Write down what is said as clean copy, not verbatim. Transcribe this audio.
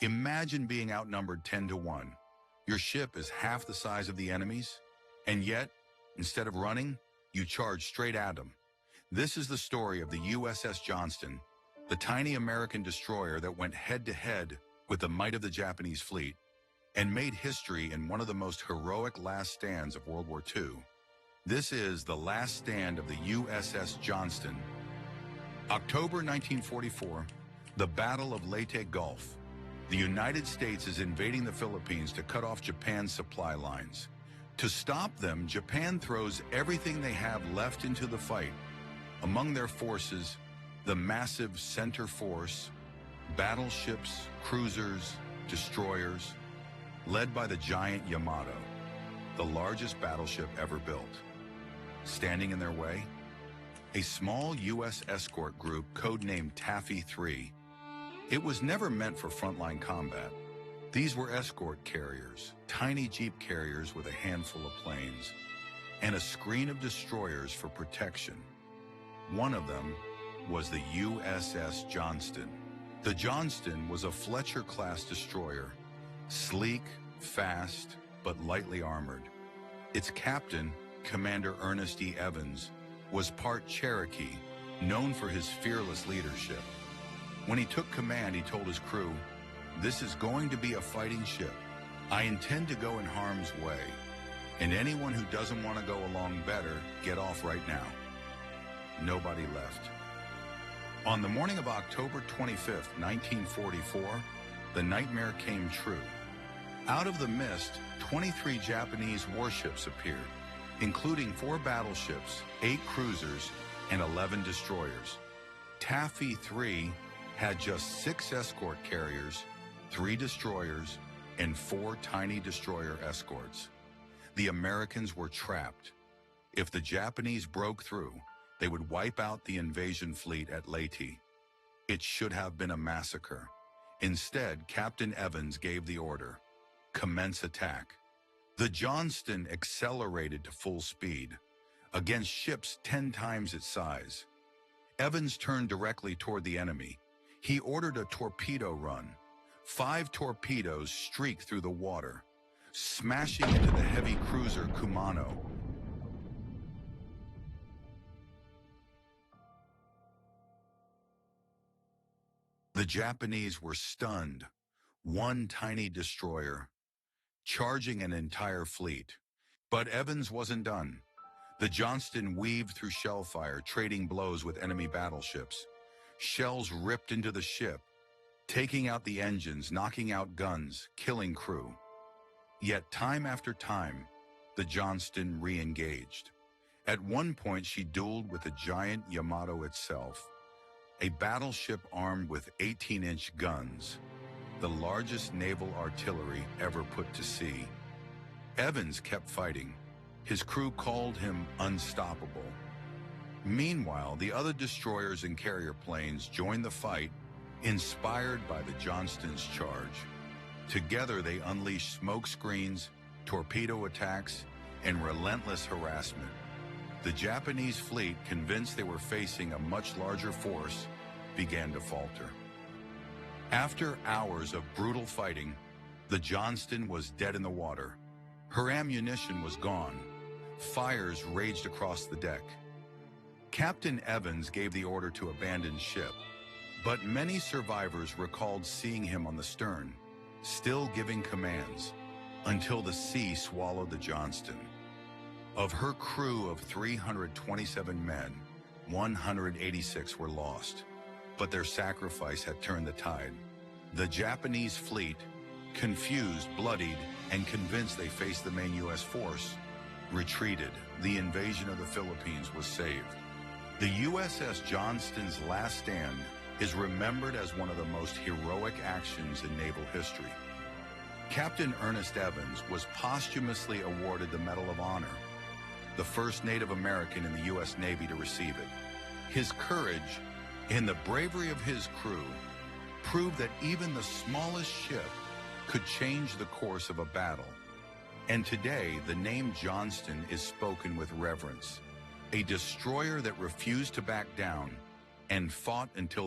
Imagine being outnumbered 10 to 1. Your ship is half the size of the enemy's, and yet, instead of running, you charge straight at them. This is the story of the USS Johnston, the tiny American destroyer that went head-to-head with the might of the Japanese fleet and made history in one of the most heroic last stands of World War II. This is the last stand of the USS Johnston. October 1944, the Battle of Leyte Gulf. The United States is invading the Philippines to cut off Japan's supply lines. To stop them, Japan throws everything they have left into the fight. Among their forces, the massive center force, battleships, cruisers, destroyers, led by the giant Yamato, the largest battleship ever built. Standing in their way, a small U.S. escort group codenamed Taffy 3. It was never meant for frontline combat. These were escort carriers, tiny jeep carriers with a handful of planes, and a screen of destroyers for protection. One of them was the USS Johnston. The Johnston was a Fletcher-class destroyer, sleek, fast, but lightly armored. Its captain, Commander Ernest E. was part Cherokee, known for his fearless leadership. When he took command, he told his crew, "This is going to be a fighting ship. I intend to go in harm's way, and anyone who doesn't want to go along better get off right now." Nobody left. On the morning of October 25th, 1944, the nightmare came true. Out of the mist, 23 Japanese warships appeared, including 4 battleships, 8 cruisers, and 11 destroyers. Taffy 3 had just 6 escort carriers, 3 destroyers, and 4 tiny destroyer escorts. The Americans were trapped. If the Japanese broke through, they would wipe out the invasion fleet at Leyte. It should have been a massacre. Instead, Captain Evans gave the order, "Commence attack." The Johnston accelerated to full speed, against ships 10 times its size. Evans turned directly toward the enemy. He ordered a torpedo run. 5 torpedoes streaked through the water, smashing into the heavy cruiser Kumano. The Japanese were stunned. One tiny destroyer, charging an entire fleet. But Evans wasn't done. The Johnston weaved through shellfire, trading blows with enemy battleships. Shells ripped into the ship, taking out the engines, knocking out guns, killing crew. Yet time after time, the Johnston re-engaged. At one point, she dueled with the giant Yamato itself, a battleship armed with 18-inch guns, the largest naval artillery ever put to sea. Evans kept fighting. His crew called him unstoppable. Meanwhile, the other destroyers and carrier planes joined the fight, inspired by the Johnston's charge. Together, they unleashed smoke screens, torpedo attacks, and relentless harassment. The Japanese fleet, convinced they were facing a much larger force, began to falter. After hours of brutal fighting, the Johnston was dead in the water. Her ammunition was gone. Fires raged across the deck. Captain Evans gave the order to abandon ship, but many survivors recalled seeing him on the stern, still giving commands, until the sea swallowed the Johnston. Of her crew of 327 men, 186 were lost, but their sacrifice had turned the tide. The Japanese fleet, confused, bloodied, and convinced they faced the main U.S. force, retreated. The invasion of the Philippines was saved. The USS Johnston's last stand is remembered as one of the most heroic actions in naval history. Captain Ernest Evans was posthumously awarded the Medal of Honor, the first Native American in the U.S. Navy to receive it. His courage and the bravery of his crew proved that even the smallest ship could change the course of a battle. And today, the name Johnston is spoken with reverence, a destroyer that refused to back down and fought until the